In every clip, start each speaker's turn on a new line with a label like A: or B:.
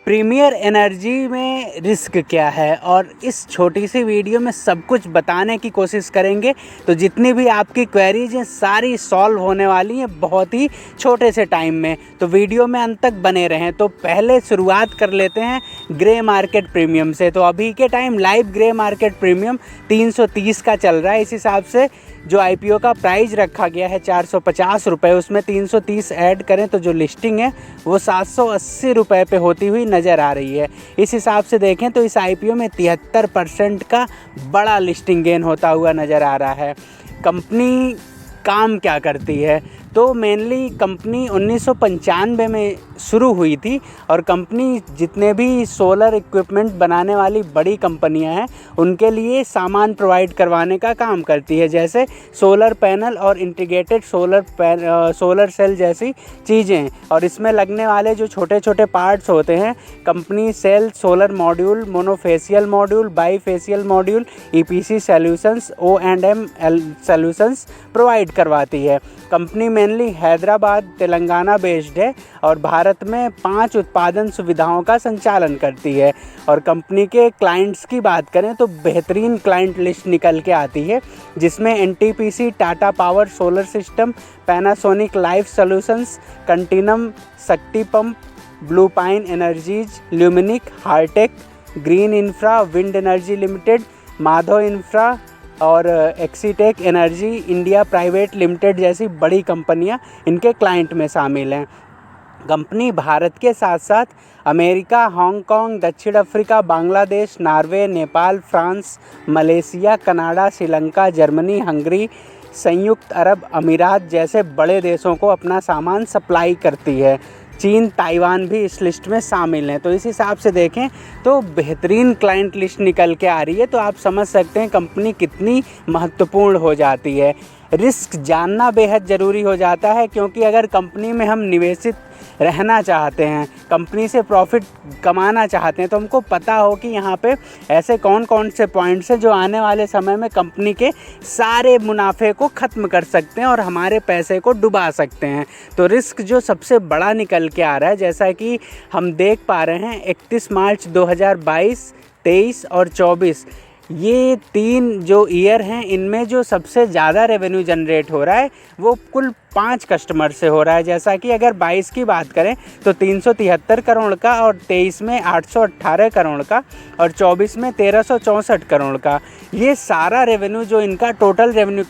A: Premiere energy में risk क्या है और इस छोटी सी वीडियो में सब कुछ बताने की कोशिश करेंगे। तो जितनी भी आपकी क्वेरीज हैं सारी सॉल्व होने वाली हैं बहुत ही छोटे से टाइम में। तो वीडियो में अंत तक बने रहें। तो पहले शुरुआत कर लेते हैं ग्रे मार्केट प्रीमियम से। तो अभी के time live grey market premium 330 का चल रहा है। इस हिसाब से जो आईपीओ का प्राइस रखा गया है 450 रुपये, उसमें 330 ऐड करें तो जो लिस्टिंग है वो 780 रुपये पे होती हुई नज़र आ रही है। इस हिसाब से देखें तो इस आईपीओ में 73% का बड़ा लिस्टिंग गेन होता हुआ नज़र आ रहा है। कंपनी काम क्या करती है? तो मेनली कंपनी 1995 में शुरू हुई थी और कंपनी जितने भी सोलर इक्विपमेंट बनाने वाली बड़ी कंपनियां हैं उनके लिए सामान प्रोवाइड करवाने का काम करती है, जैसे सोलर पैनल और इंटीग्रेटेड सोलर सेल जैसी चीज़ें। और इसमें लगने वाले जो छोटे छोटे पार्ट्स होते हैं company cell, solar module, monofacial module, bifacial module, EPC solutions, O&M solutions provide करवाती है। Company mainly Hyderabad, Telangana based है और भारत में 5 उत्पादन सुविधाओं का संचालन करती है। और कंपनी के क्लाइंट्स की बात करें तो बेहतरीन क्लाइंट लिस्ट निकल के आती है, जिसमें NTPC, Tata Power Solar System, Panasonic Life Solutions, Continuum Shakti Pump, Blue Pine Energies, Luminic, Hartek, Green Infra, Wind Energy Limited, Madhav Infra और Exitech Energy India Private Limited जैसी बड़ी कंपनियां इनके क्लाइंट में शामिल हैं। कंपनी भारत के साथ साथ अमेरिका, हांगकांग, दक्षिण Africa, Bangladesh, Norway, Nepal, France, Malaysia, Canada, Sri Lanka, Germany, Hungary, संयुक्त अरब अमीरात जैसे बड़े देशों को अपना सामान सप्लाई करती है। चीन, ताइवान भी इस लिस्ट में शामिल हैं। तो इस हिसाब से देखें तो बेहतरीन क्लाइंट लिस्ट निकल के आ रही है। तो आप समझ सकते हैं कंपनी कितनी महत्वपूर्ण हो जाती है। रिस्क जानना बेहद ज़रूरी हो जाता है, क्योंकि अगर कंपनी में हम निवेशित रहना चाहते हैं, कंपनी से प्रॉफिट कमाना चाहते हैं, तो हमको पता हो कि यहाँ पे ऐसे कौन कौन से पॉइंट्स हैं जो आने वाले समय में कंपनी के सारे मुनाफे को ख़त्म कर सकते हैं और हमारे पैसे को डुबा सकते हैं। तो रिस्क जो सबसे बड़ा निकल के आ रहा है, जैसा कि हम देख पा रहे हैं 31 मार्च 2022, 23 और 24 ये 3 जो ईयर हैं इनमें जो सबसे ज़्यादा रेवेन्यू जनरेट हो रहा है वो कुल 5 कस्टमर से हो रहा है। जैसा कि अगर 22 की बात करें तो 373 करोड़ का, और 23 में 818 करोड़ का, और 24 में 1364 करोड़ का। ये सारा रेवेन्यू जो इनका टोटल रेवेन्यू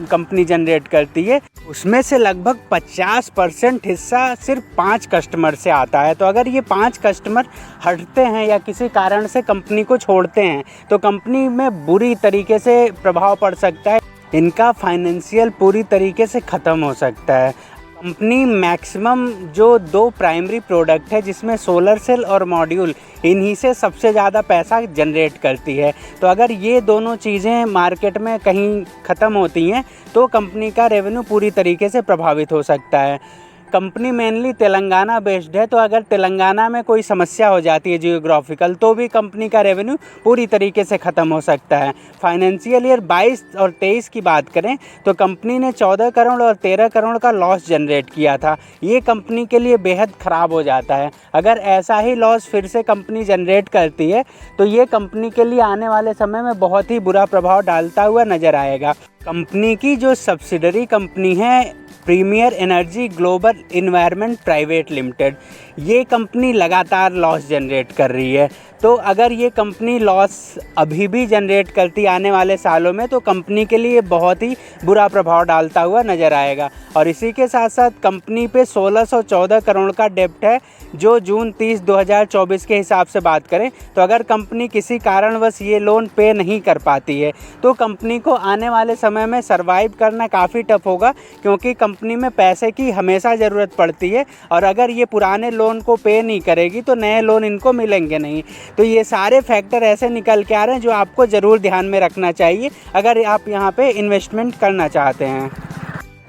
A: कंपनी जनरेट करती है उसमें से लगभग 50% हिस्सा सिर्फ 5 कस्टमर से आता है। तो अगर ये 5 कस्टमर हटते हैं या किसी कारण से कंपनी को छोड़ते हैं तो कंपनी में बुरी तरीके से प्रभाव पड़ सकता है, इनका फाइनेंशियल पूरी तरीके से ख़त्म हो सकता है। कंपनी मैक्सिमम जो 2 प्राइमरी प्रोडक्ट है जिसमें सोलर सेल और मॉड्यूल, इन्हीं से सबसे ज़्यादा पैसा जनरेट करती है। तो अगर ये दोनों चीज़ें मार्केट में कहीं ख़त्म होती हैं तो कंपनी का रेवेन्यू पूरी तरीके से प्रभावित हो सकता है। कंपनी मेनली तेलंगाना बेस्ड है, तो अगर तेलंगाना में कोई समस्या हो जाती है जियोग्राफिकल तो भी कंपनी का रेवेन्यू पूरी तरीके से ख़त्म हो सकता है। फाइनेंशियल ईयर 22 और 23 की बात करें तो कंपनी ने 14 करोड़ और 13 करोड़ का लॉस जनरेट किया था। ये कंपनी के लिए बेहद ख़राब हो जाता है। अगर ऐसा ही लॉस फिर से कंपनी जनरेट करती है तो ये कंपनी के लिए आने वाले समय में बहुत ही बुरा प्रभाव डालता हुआ नज़र आएगा। कंपनी की जो सब्सिडरी कंपनी है premier energy global environment private limited, ये कंपनी लगातार लॉस जनरेट कर रही है। तो अगर ये कंपनी लॉस अभी भी जनरेट करती आने वाले सालों में तो कंपनी के लिए बहुत ही बुरा प्रभाव डालता हुआ नज़र आएगा। और इसी के साथ साथ कंपनी पे 1614 करोड़ का डेब्ट है जो जून 30, 2024 के हिसाब से बात करें तो अगर कंपनी किसी कारणवश ये लोन पे नहीं कर पाती है तो कंपनी को आने वाले समय में सर्वाइव करना काफ़ी टफ होगा, क्योंकि कंपनी में पैसे की हमेशा ज़रूरत पड़ती है और अगर ये पुराने लोन को पे नहीं करेगी तो नए लोन इनको मिलेंगे नहीं। तो ये सारे फैक्टर ऐसे निकल के आ रहे हैं जो आपको ज़रूर ध्यान में रखना चाहिए अगर आप यहाँ पे इन्वेस्टमेंट करना चाहते हैं।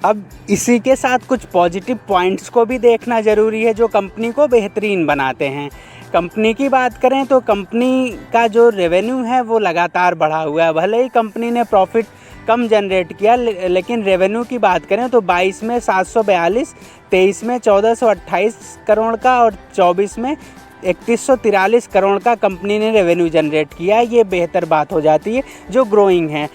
A: अब इसी के साथ कुछ पॉजिटिव पॉइंट्स को भी देखना ज़रूरी है जो कंपनी को बेहतरीन बनाते हैं। कंपनी की बात करें तो कंपनी का जो रेवेन्यू है वो लगातार बढ़ा हुआ है। भले ही कंपनी ने प्रॉफिट कम जनरेट किया, लेकिन रेवेन्यू की बात करें तो 22 में 742, 23 में 1428 करोड़ का और 24 में 3143 करोड़ का कंपनी ने रेवेन्यू जनरेट किया है। ये बेहतर बात हो जाती है जो ग्रोइंग है।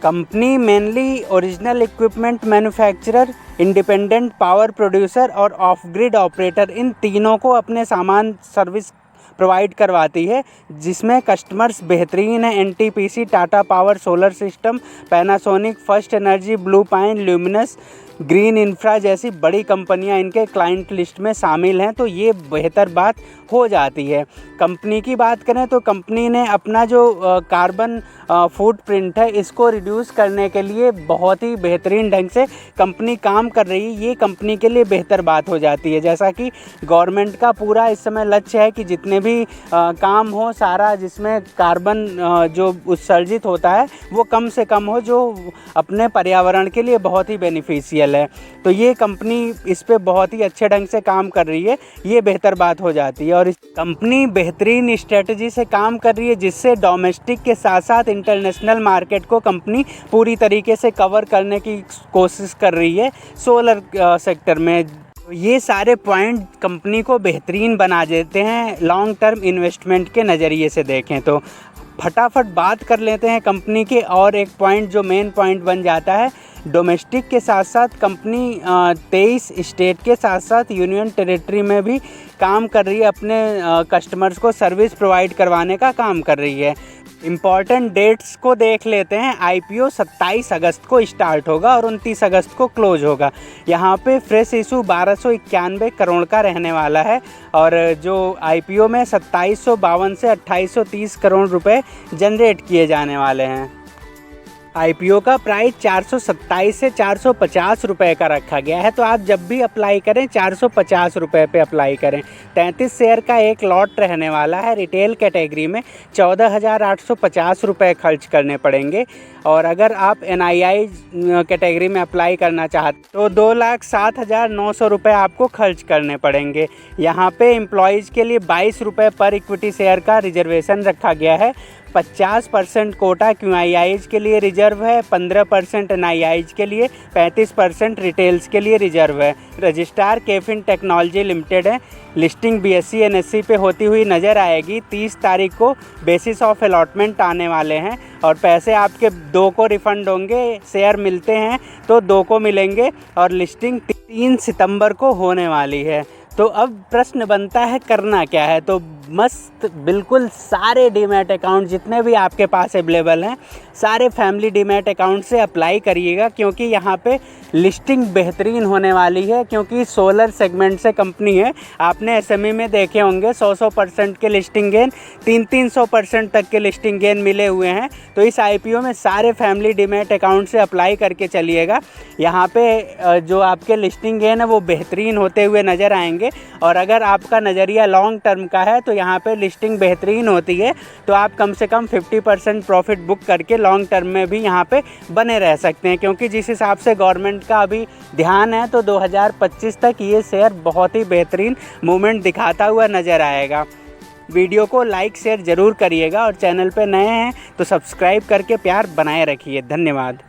A: Company mainly original equipment manufacturer, independent power producer और ऑफ ग्रिड ऑपरेटर, इन तीनों को अपने सामान सर्विस प्रोवाइड करवाती है, जिसमें कस्टमर्स बेहतरीन है NTPC, Tata Power, Solar System, Panasonic, first energy, blue pine, luminous, green infra जैसी बड़ी कंपनियां इनके क्लाइंट लिस्ट में शामिल हैं। तो ये बेहतर बात हो जाती है। कंपनी की बात करें तो कंपनी ने अपना जो कार्बन फुटप्रिंट है इसको रिड्यूस करने के लिए बहुत ही बेहतरीन ढंग से कंपनी काम कर रही है। ये कंपनी के लिए बेहतर बात हो जाती है। जैसा कि गवर्नमेंट का पूरा इस समय लक्ष्य है कि जितने भी काम हो सारा जिसमें कार्बन जो उत्सर्जित होता है वो कम से कम हो, जो अपने पर्यावरण के लिए बहुत ही बेनिफिशियल है। तो ये कंपनी इस पे बहुत ही अच्छे ढंग से काम कर रही है, ये बेहतर बात हो जाती है। और इस कंपनी बेहतरीन स्ट्रेटजी से काम कर रही है, जिससे डोमेस्टिक के साथ साथ इंटरनेशनल मार्केट को कंपनी पूरी तरीके से कवर करने की कोशिश कर रही है सोलर सेक्टर में। ये सारे पॉइंट कंपनी को बेहतरीन बना देते हैं लॉन्ग टर्म इन्वेस्टमेंट के नज़रिए से देखें तो। फटाफट बात कर लेते हैं कंपनी के और एक पॉइंट जो मेन पॉइंट बन जाता है। डोमेस्टिक के साथ साथ कंपनी 23 स्टेट के साथ साथ यूनियन टेरिटरी में भी काम कर रही है, अपने कस्टमर्स को सर्विस प्रोवाइड करवाने का काम कर रही है। इम्पॉर्टेंट डेट्स को देख लेते हैं। आईपीओ 27 अगस्त को स्टार्ट होगा और 29 अगस्त को क्लोज होगा। यहाँ पे फ्रेश इशू 1291 करोड़ का रहने वाला है और जो आईपीओ में 2752 से 2830 करोड़ रुपए जनरेट किए जाने वाले हैं। आईपीओ का प्राइस 427 से 450 रुपये का रखा गया है। तो आप जब भी अप्लाई करें 450 रुपये पे अप्लाई करें। 33 शेयर का एक लॉट रहने वाला है। रिटेल कैटेगरी में 14,850 रुपये खर्च करने पड़ेंगे और अगर आप एनआईआई कैटेगरी में अप्लाई करना चाहते तो 2,07,900 रुपये आपको खर्च करने पड़ेंगे। यहाँ पे एम्प्लॉयज़ के लिए 22 रुपये पर इक्विटी शेयर का रिजर्वेशन रखा गया है। 50% कोटा क्यूआईआईज के लिए रिजर्व है, 15% एनआईआईज के लिए, 35% रिटेल्स के लिए रिजर्व है। रजिस्ट्रार केफिन टेक्नोलॉजी लिमिटेड है। लिस्टिंग बीएसई एनएसई पे होती हुई नज़र आएगी। 30 तारीख को बेसिस ऑफ अलॉटमेंट आने वाले हैं और पैसे आपके 2 को रिफ़ंड होंगे। शेयर मिलते हैं तो 2 को मिलेंगे और लिस्टिंग 3 सितंबर को होने वाली है। तो अब प्रश्न बनता है करना क्या है। तो मस्त बिल्कुल सारे डीमैट अकाउंट जितने भी आपके पास अवेलेबल हैं सारे फैमिली डीमैट अकाउंट से अप्लाई करिएगा, क्योंकि यहाँ पे लिस्टिंग बेहतरीन होने वाली है। क्योंकि सोलर सेगमेंट से कंपनी है, आपने एसएमई में देखे होंगे 100% के लिस्टिंग गेन, 300% तक के लिस्टिंग गेन मिले हुए हैं। तो इस आईपीओ में सारे फैमिली डीमैट अकाउंट से अप्लाई करके चलिएगा। यहाँ पे जो आपके लिस्टिंग गेन है वो बेहतरीन होते हुए नज़र आएंगे। और अगर आपका नज़रिया लॉन्ग टर्म का है तो यहाँ पे लिस्टिंग बेहतरीन होती है, तो आप कम से कम 50% प्रॉफिट बुक करके लॉन्ग टर्म में भी यहाँ पे बने रह सकते हैं। क्योंकि जिस हिसाब से गवर्नमेंट का अभी ध्यान है तो 2025 तक ये शेयर बहुत ही बेहतरीन मूवमेंट दिखाता हुआ नज़र आएगा। वीडियो को लाइक शेयर ज़रूर करिएगा और चैनल पे नए हैं तो सब्सक्राइब करके प्यार बनाए रखिए। धन्यवाद।